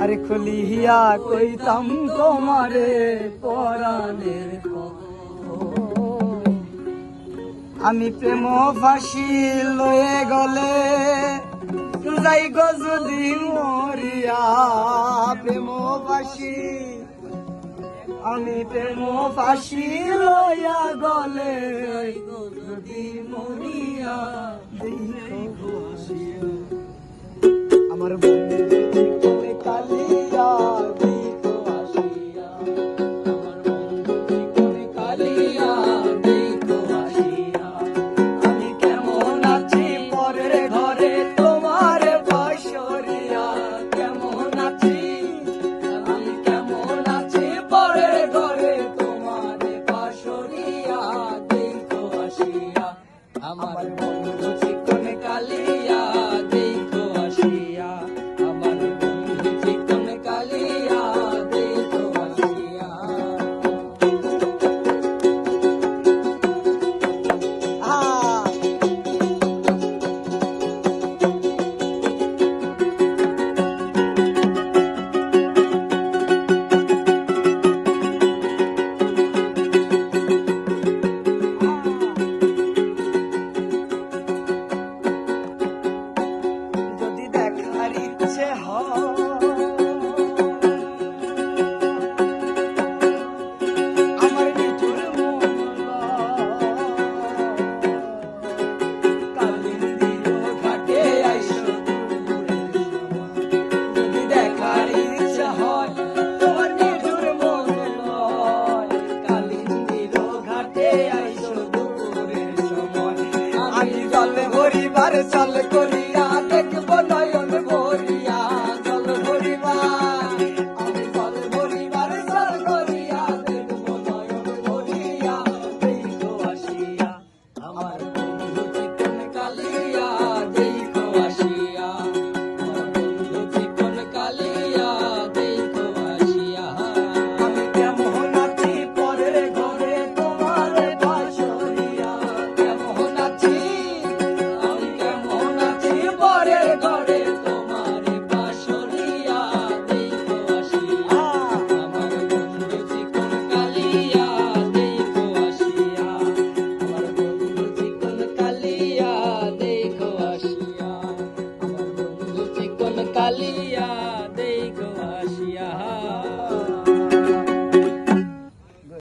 আরে খুলিয়া কইতাম তোমারে পরাণের আমি প্রেম ফাঁসি লয়ে গলে যাই গো যদি মরিয়া প্রেম ফাঁসি আমি প্রেম ফাঁসি লইয়া গলে যদি মরিয়া আমার বন্ধু কালিয়া দেখো আসিয়া আমার বন্ধু কালিয়া দেখো আসিয়া আমি কেমন আছি পরের ঘরে তোমার বাসরিয়া কেমন আছি আমি কেমন আছি পরের ঘরে তোমার বাসরিয়া দেখো আসিয়া আমার বন্ধু চিকন কালিয়া দেখো আসিয়া আমার বন্ধু চিকন কালিয়া দেখো আসিয়া যদি দেখার ইচ্ছে হয়